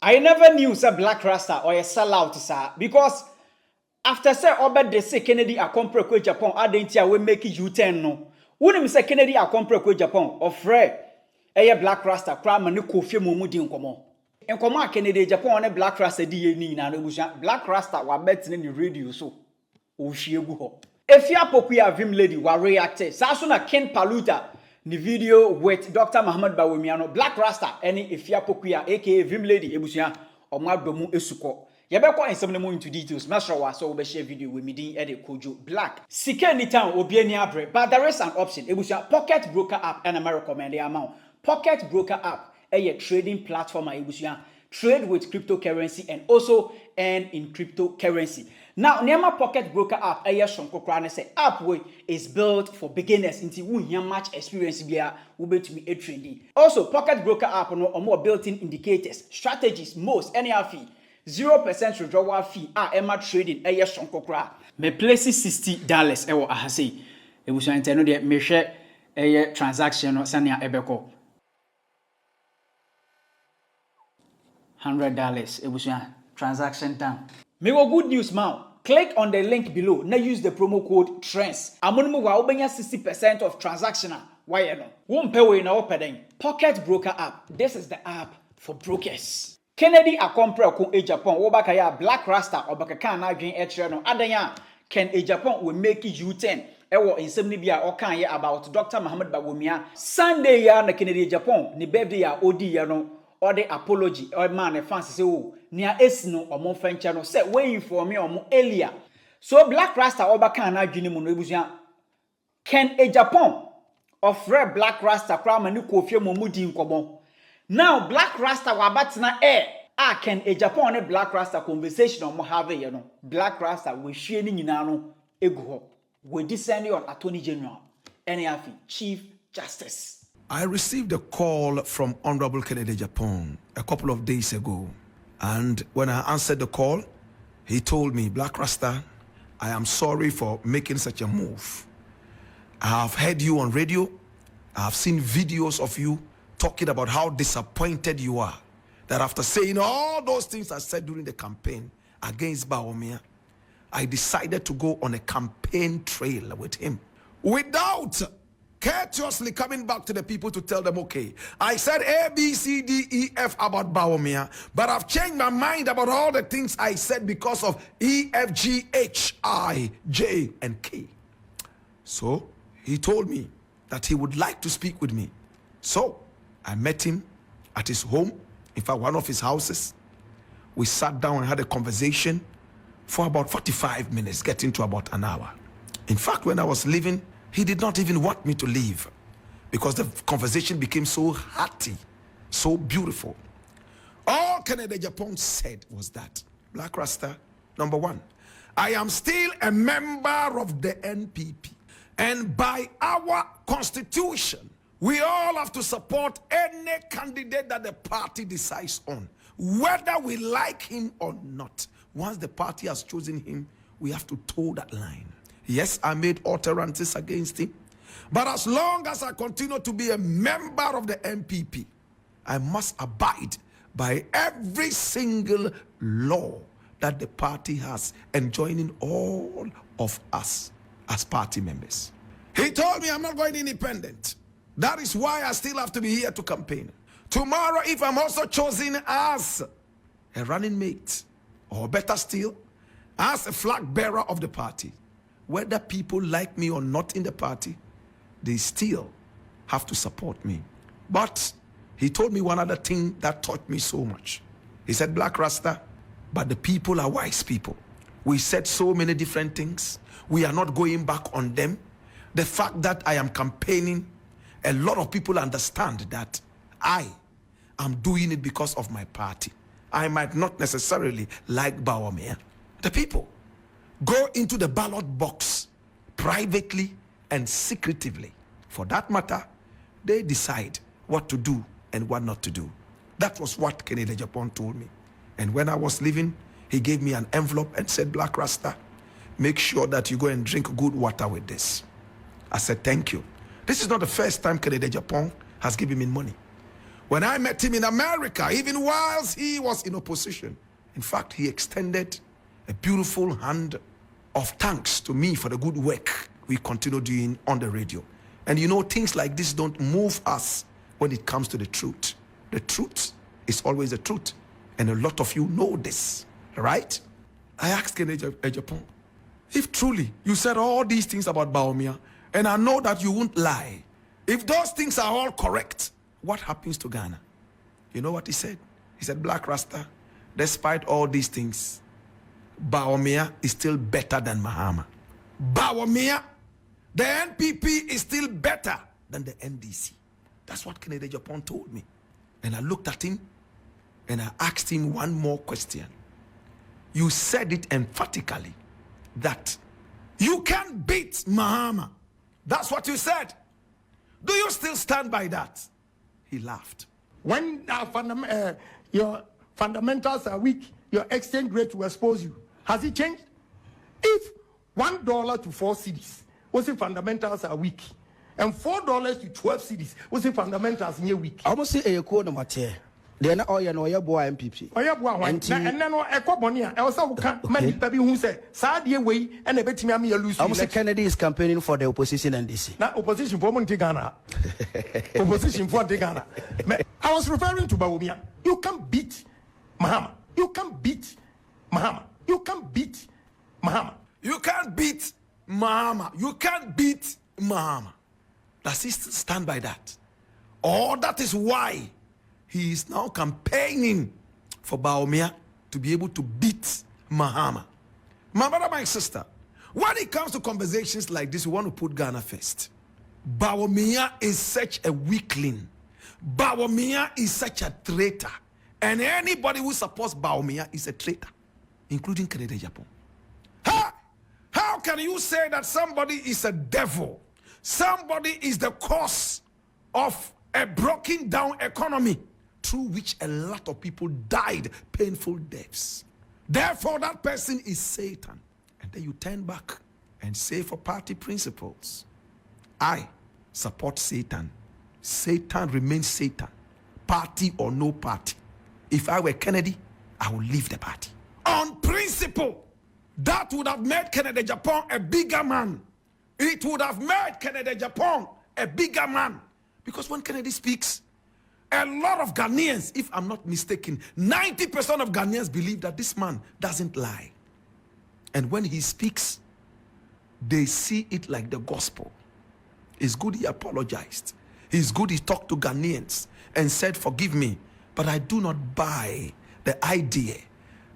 I never knew say Blakk Rasta or a sellout sir because after say Obed de say Kennedy Akompre kwe Japan adentia we make U10 no. Wouldn't say Kennedy Akompre kwe Japan or Fred Blakk Rasta crime and Kofi Mumudi nkomo. Nkomo Kennedy Japan ne Blakk Rasta di ni na ebusua Blakk Rasta wa bet ne radio so. O shiegu ho. Efia Pokuya Vim lady wa reacted. Saso na Ken Paluta the video with Dr. Bawumia no Blakk Rasta any Efia Pokuya aka Vim lady ebusua omadomu esuko. Yebeko ensem ne mo into details. Masrawa so we share video with me din e de kojo Black. Sike anytime obi ani abre but there is an option. Ebusua Pocket Broker app and I recommend the amount. Pocket Broker app a trading platform ebusua trade with cryptocurrency and also earn in cryptocurrency. Now, Nema Pocket Broker app, say app way is built for beginners into who much experience via ube to be a trading. Also, Pocket Broker app or more built-in indicators, strategies, most any fee, 0% withdrawal fee. Emma trading me place $60 ewo ahase. E was intended no de me share a transaction or sanya ebeko $100. It was a transaction time. Me go good news now. Click on the link below. Now use the promo code TRENDS. Amonumu wa obenya 60% of transactional. Why no? Won't pay we na opening. Pocket Broker app. This is the app for brokers. Kennedy Akompre ko Agyapong. Wo baka ya Blakk Rasta obaka na adwen etre no. Adanya Ken Agyapong will make U10. Ewo nsem ni bia okan ye about Dr. Bawumia. Sunday ya na Kennedy Agyapong ni birthday ya odi ya no. Or the apology or man fans say oh near esno or more fencha no say waiting for me or more earlier. So Blakk Rasta obaka na adwene mu no ebusua Ken Agyapong of Red Blakk Rasta krama ni Kofi Mumudi nkomo. Now Blakk Rasta wabatena Ken Agyapong ne Blakk Rasta conversation on have you know Blakk Rasta we hwie ni nyina no egu ho we descend on Attorney General NAF Chief Justice. I received a call from Honorable Kennedy Agyapong a couple of days ago. And when I answered the call, he told me, Blakk Rasta, I am sorry for making such a move. I have heard you on radio. I have seen videos of you talking about how disappointed you are. That after saying all those things I said during the campaign against Bawumia, I decided to go on a campaign trail with him without courteously coming back to the people to tell them, okay, I said A, B, C, D, E, F about Bawumia, but I've changed my mind about all the things I said because of E, F, G, H, I, J, and K. So he told me that he would like to speak with me. So I met him at his home, in fact, one of his houses. We sat down and had a conversation for about 45 minutes, getting to about an hour. In fact, when I was leaving, he did not even want me to leave because the conversation became so hearty, so beautiful. All Kennedy Agyapong said was that, Blakk Rasta, number one, I am still a member of the NPP. And by our constitution, we all have to support any candidate that the party decides on, whether we like him or not. Once the party has chosen him, we have to toe that line. Yes, I made utterances against him. But as long as I continue to be a member of the NPP, I must abide by every single law that the party has, enjoining all of us as party members. He told me I'm not going independent. That is why I still have to be here to campaign. Tomorrow, if I'm also chosen as a running mate, or better still, as a flag bearer of the party, whether people like me or not in the party, they still have to support me. But he told me one other thing that taught me so much. He said, Blakk Rasta, but the people are wise people. We said so many different things. We are not going back on them. The fact that I am campaigning, a lot of people understand that I am doing it because of my party. I might not necessarily like Bawumia. The people go into the ballot box privately and secretively. For that matter, they decide what to do and what not to do. That was what Kennedy Agyapong told me. And when I was leaving, he gave me an envelope and said, Blakk Rasta, make sure that you go and drink good water with this. I said, thank you. This is not the first time Kennedy Agyapong has given me money. When I met him in America, even whilst he was in opposition, in fact, he extended a beautiful hand of thanks to me for the good work we continue doing on the radio. And you know, things like this don't move us when it comes to the truth. The truth is always the truth. And a lot of you know this, right? I asked Agyapong, if truly you said all these things about Bawumia, and I know that you won't lie, if those things are all correct, what happens to Ghana? You know what he said? He said, Blakk Rasta, despite all these things, Bawumia is still better than Mahama. Bawumia, the NPP is still better than the NDC. That's what Kennedy Agyapong told me. And I looked at him and I asked him one more question. You said it emphatically that you can't beat Mahama. That's what you said. Do you still stand by that? He laughed. When your fundamentals are weak, your exchange rate will expose you. Has it changed? If $1 to 4 cedis, what's the fundamentals are weak, and $4 to 12 cedis, what's the fundamentals near weak? I almost say a quote of then all you know, your boy MPP. Oh, yeah, boy, and then a cobonia. I also can't many people who say, Sadia way, and a bit me a lose. Almost Kennedy is campaigning for the opposition and DC. Not opposition for Montigana. Opposition for Tigana. I was referring to Bawumia. You can't beat Mahama. You can't beat Mahama. You can't beat Mahama. You can't beat Mahama. You can't beat Mahama. Does he still stand by that? Or that is why he is now campaigning for Bawumia to be able to beat Mahama. My brother, my sister, when it comes to conversations like this, we want to put Ghana first. Bawumia is such a weakling. Bawumia is such a traitor. And anybody who supports Bawumia is a traitor, including Kennedy Agyapong. How can you say that somebody is a devil? Somebody is the cause of a broken down economy through which a lot of people died painful deaths. Therefore, that person is Satan. And then you turn back and say, for party principles, I support Satan. Satan remains Satan, party or no party. If I were Kennedy, I would leave the party. On principle, that would have made Kennedy Agyapong a bigger man. It would have made Kennedy Agyapong a bigger man. Because when Kennedy speaks, a lot of Ghanaians, if I'm not mistaken, 90% of Ghanaians believe that this man doesn't lie. And when he speaks, they see it like the gospel. It's good he apologized. It's good he talked to Ghanaians and said, forgive me, but I do not buy the idea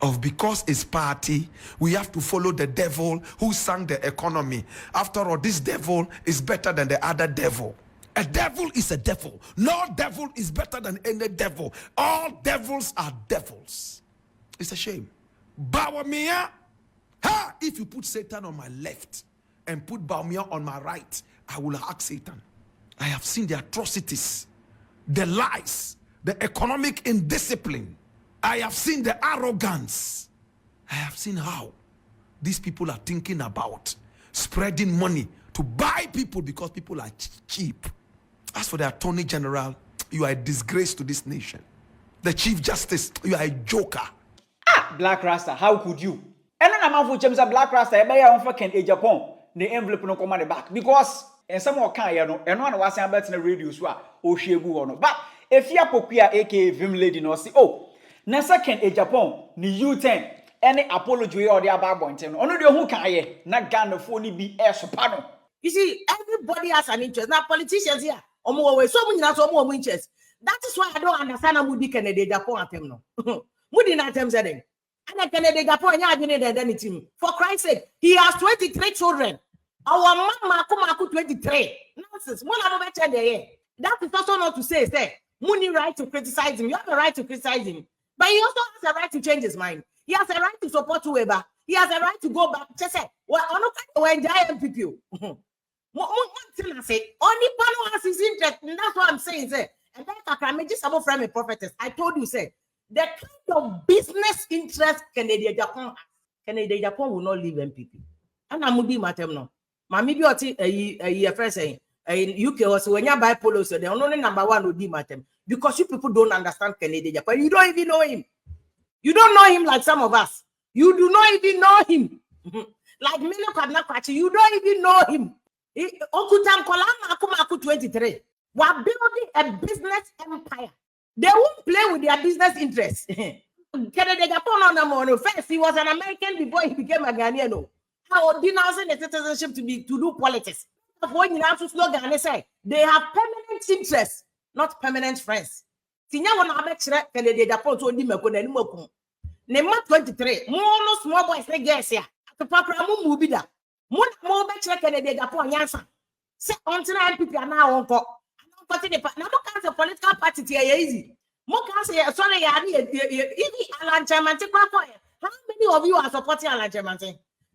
of because it's party, we have to follow the devil who sang the economy. After all, this devil is better than the other devil. A devil is a devil. No devil is better than any devil. All devils are devils. It's a shame. Bawumia, if you put Satan on my left and put Bawumia on my right, I will ask Satan. I have seen the atrocities, the lies, the economic indiscipline. I have seen the arrogance. I have seen how these people are thinking about spreading money to buy people because people are cheap. As for the Attorney General, you are a disgrace to this nation. The Chief Justice, you are a joker. Blakk Rasta, how could you? And then I'm for James Blakk Rasta, I buy on fucking Agyapong, the envelope no come on the back. Because and some more kind, you know, and one was about in the radio, so Oshebu or no. But if you are Pokia, aka Vim Lady, no, see, oh, na second Agyapong, ni U10, any apology or the above point, only the who can ye, not Ghana for be air sopano. You see, everybody has an interest. Now, politicians here, so many not more interest. That is why I don't understand how Moody Kennedy Agyapong at him. No, Moody not him said, and Kennedy Agyapong, yeah, didn't anything. For Christ's sake, he has 23 children. Our mama come 23. Nonsense. One of them there. That is also not to say, Moody right to criticize him. You have a right to criticize him, but he also has a right to change his mind. He has a right to support whoever. He has a right to go back. Just say, well, I'm not going to enjoy MPP. One say, only Palo has his interest, and that's what I'm saying. Say, and then I can just about from a prophetess. I told you, say, the kind of business interest Kennedy Agyapong has. Kennedy Agyapong will not leave MPP. And I'm going to matem no. Mami bi oti a first saying in UK also when you buy polo, so the only number one would be matem because you people don't understand Kennedy Japan. You don't even know him. You don't know him like some of us. You do not even know him. Like Milo Kadnakwachi, you don't even know him. Okutam Kolama Akumaku 23. We're building a business empire. They won't play with their business interests. Kennedy Japan on the morning. First, he was an American before he became a Ghanaian. How denouncing the citizenship to do politics. When you have to slogan and say they have permanent interests, not permanent friends. Sinya wana abekire Kennedy Japan to di meko na nimu okum. Nema 23. Mo no small boys ne girls ya. Atopapra mo mu bi da. Mo na mo bekire Kennedy Japan yansa. Say until MPP na wonko. Na mo kan say political party tie easy. Mo kan say sorry ya ni even Alan Chairman kwa. How many of you are supporting Alan Chairman?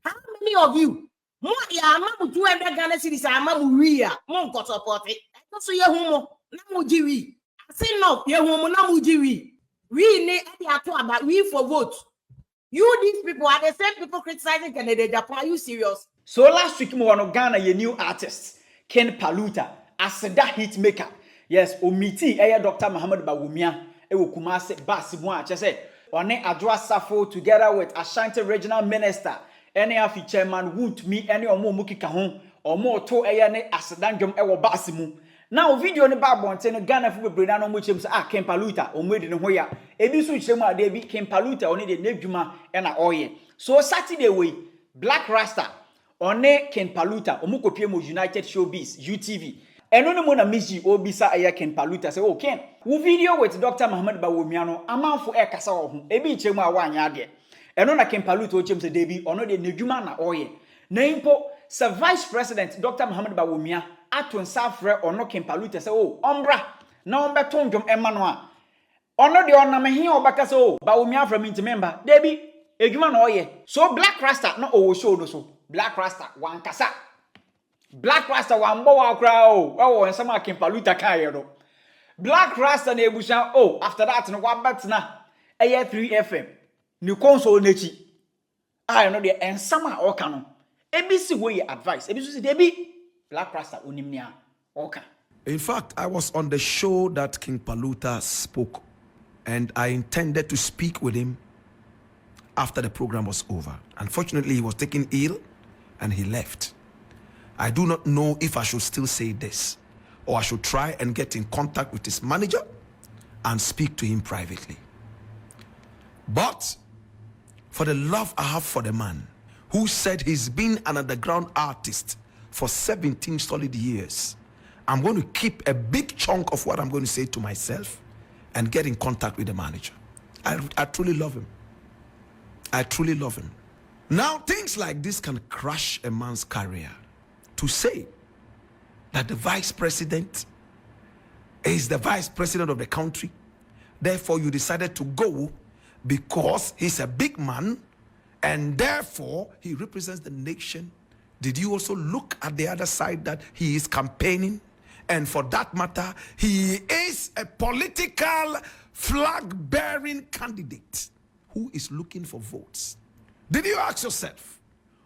How many of you? Mo ya amamu 200 Ghana cedis amamu wi ya. Mo nko support it. So ye hu mo na mo jiwi. Say no, ye hu mo na mo jiwi. We need about we for vote. You these people are the same people criticizing Kennedy Japan. Are you serious? So last week mo wano Ghana ye new artist Ken Paluta as that hit maker. Yes, omiti Dr. Paluta Bawumia ewo Kumase Basibwa chese one Adwa Safo together with Ashanti regional minister any afi chairman would me any omo mukika ho omo to ne asedandwom ewo Basimu. Now video ne ba bonte no Ghana fu bebre na no mo chem say Ken Paluta omwedi ne ho ya ebi so chem ade bi Ken Paluta oni de nedwuma na oye. So Saturday we Blakk Rasta one Ken Paluta omukopie mo United Showbiz UTV eno ne mo na miji obisa Ken Paluta say oh Ken wo video with Dr. Paluta Bawumia no amanfo kasa wo ho ebi chem a wa anya ade eno na Ken Paluta o chem say debi ono de nedwuma na oye na impo se vice president Dr. Paluta Bawumia aton safre ono Ken Paluta say oh ombra na ombeto ndwom ema no a ono de onam he obaka say oh Bawumia from into member debi edwuma na oye so Blakk Rasta no owo show no so Blakk Rasta wan kasa Blakk Rasta wan bo wa kra o ensama Ken Paluta kan ye do Blakk Rasta na ebusa oh after that no wa bet na 3 FM ni console nechi I no de ensama o kan no ebisi wo ye advice ebiso say debi Blakk Rasta unimnia okay. In fact, I was on the show that King Paluta spoke, and I intended to speak with him after the program was over. Unfortunately, he was taken ill and he left. I do not know if I should still say this or I should try and get in contact with his manager and speak to him privately. But for the love I have for the man who said he's been an underground artist for 17 solid years, I'm going to keep a big chunk of what I'm going to say to myself and get in contact with the manager. I truly love him. I truly love him. Now, things like this can crush a man's career. To say that the vice president is the vice president of the country, therefore you decided to go because he's a big man and therefore he represents the nation. Did you also look at the other side that he is campaigning? And for that matter, he is a political flag-bearing candidate who is looking for votes. Did you ask yourself,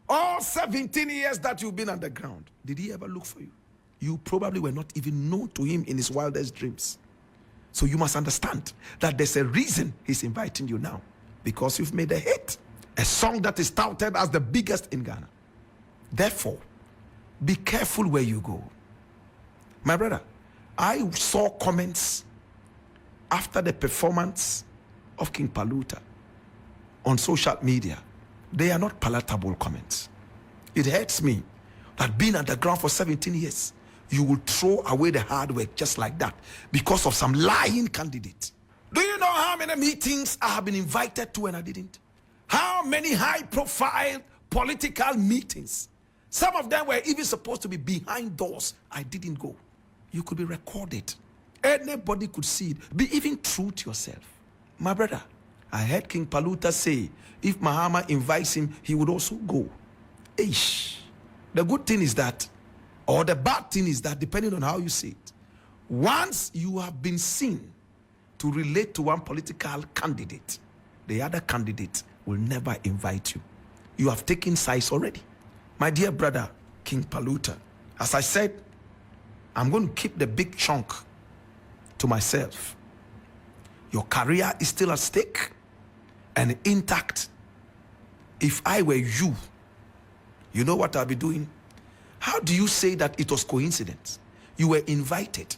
all 17 years that you've been underground, did he ever look for you? You probably were not even known to him in his wildest dreams. So you must understand that there's a reason he's inviting you now. Because you've made a hit. A song that is touted as the biggest in Ghana. Therefore, be careful where you go. My brother, I saw comments after the performance of King Paluta on social media. They are not palatable comments. It hurts me that being underground for 17 years, you will throw away the hard work just like that because of some lying candidate. Do you know how many meetings I have been invited to and I didn't? How many high-profile political meetings? Some of them were even supposed to be behind doors. I didn't go. You could be recorded. Anybody could see it. Be even true to yourself. My brother, I heard King Paluta say, if Mahama invites him, he would also go. Eish. The good thing is that, or the bad thing is that, depending on how you see it, once you have been seen to relate to one political candidate, the other candidate will never invite you. You have taken sides already. My dear brother, King Paluta, as I said, I'm going to keep the big chunk to myself. Your career is still at stake and intact. If I were you, you know what I'll be doing? How do you say that it was coincidence? You were invited.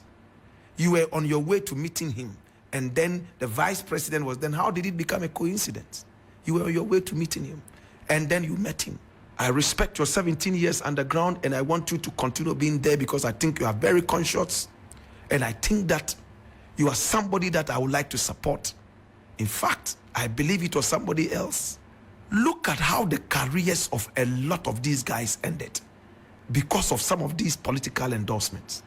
You were on your way to meeting him. And then the vice president was then. How did it become a coincidence? You were on your way to meeting him. And then you met him. I respect your 17 years underground, and I want you to continue being there because I think you are very conscious. And I think that you are somebody that I would like to support. In fact, I believe it was somebody else. Look at how the careers of a lot of these guys ended because of some of these political endorsements.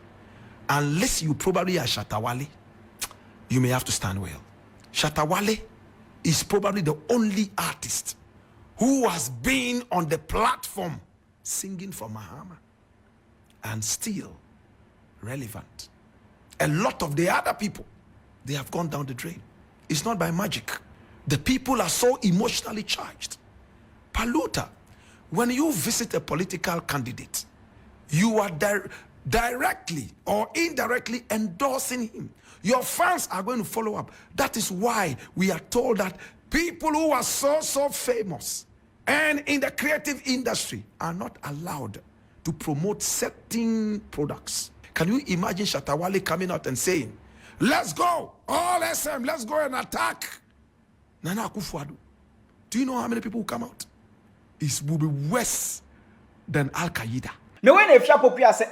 Unless you probably are Shatawale, you may have to stand well. Shatawale is probably the only artist who has been on the platform singing for Mahama and still relevant. A lot of the other people, they have gone down the drain. It's not by magic. The people are so emotionally charged. Paluta, when you visit a political candidate, you are directly or indirectly endorsing him. Your fans are going to follow up. That is why we are told that people who are so famous and in the creative industry are not allowed to promote certain products. Can you imagine Shatawale coming out and saying, let's go, all SM, let's go and attack Nana Akufo-Addo? Do you know how many people will come out? It will be worse than Al-Qaeda. No when if Shapopia say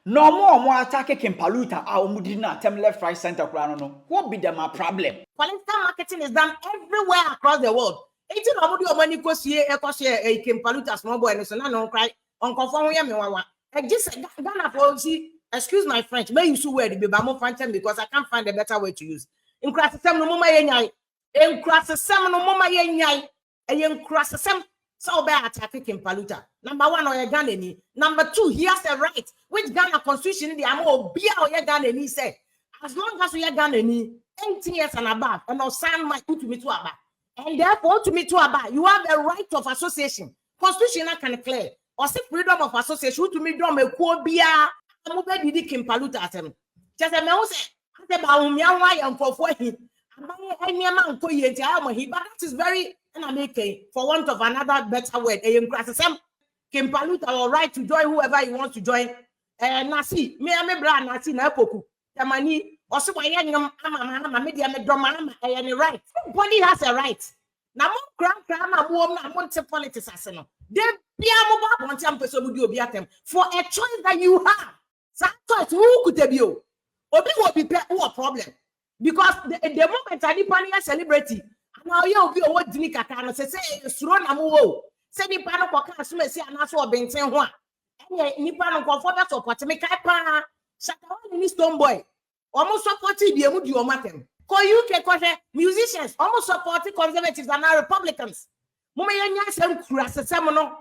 no more attack King Paluta did not tell left right center no. What be the problem? Political marketing is done everywhere across the world. It's not about money go see a King Paluta small boy and so no cry on conform me wawa. I just Ghana for see, excuse my French, may you so wear the bamo phantom because I can't find a better way to use. In class no mama yenyai. In class no mama yenyai. In class so bad attacking Paluta. Number one, or Ghanaian. Number two, he has a right. Which Ghana constitution the amo be or Ghanaian say. As long as we are Ghanaian, 18 years and above, and no sign my to me to abba. And therefore, to me to abba, you have a right of association. Constitution can clear. Or say freedom of association to me do me ko bia. Amo be didi King Paluta atem. Just a me say, ate Bawumia why am for him. Any amount ko yenti but that is very and I'm making for want of another better word. King Paluta all right to join whoever he wants to join. Nasi, me ame bra nasi na poku. Tamani, also why ama media me drama any right. Everybody has a right. Na mo grand na mo politics aseno. Then bia mo ba want am person mu di obi atem for a choice that you have. So choice who could be you? Obi will be a problem. Because the moment I did a celebrity, now you'll be a what Dinika can say, Suron Amu, say Nipano Poca, Sumesi, and that's what Ben San Juan. And Nipano conformers of Potomac, Shatawa and his stone boy, almost supporting the Amudi or Matem. Call you musicians, almost supporting conservatives and now Republicans. Mumayanya Sam Rasta Sni,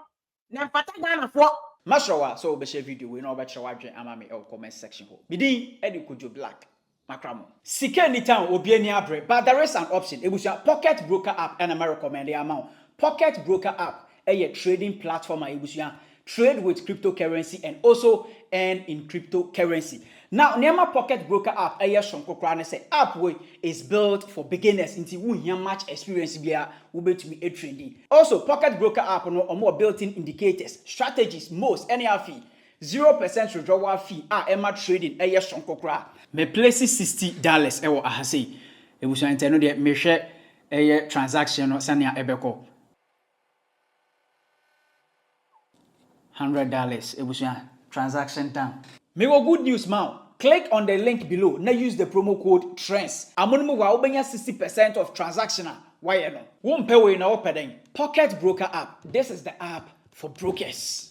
Napatagana for Mashawa, so be share video, we know about Shawadre Amami or comment section. Bidi, Eddie Kujo Black. Makramo. Sike anytime obiani abre, but there is an option. It was your Pocket Broker app and I recommend the amount. Pocket Broker app, a trading platform. It was your trade with cryptocurrency and also earn in cryptocurrency. Now, Nema Pocket Broker app, a shonkokra say app way is built for beginners into who much experience via ube to be a trading. Also, Pocket Broker app or more built-in indicators, strategies, most any fee. 0% withdrawal fee Emma trading a year shonkokra. Me place $60 ewo ahase. Ebusu anteno de me hwe a transaction no sania ebeko. $100 ebusu transaction done. Me go good news now. Click on the link below. Now use the promo code TRENDS. Amonumu wa obenya 60% of transactional. Why no? Won pay we na opeden. Pocket Broker app. This is the app for brokers.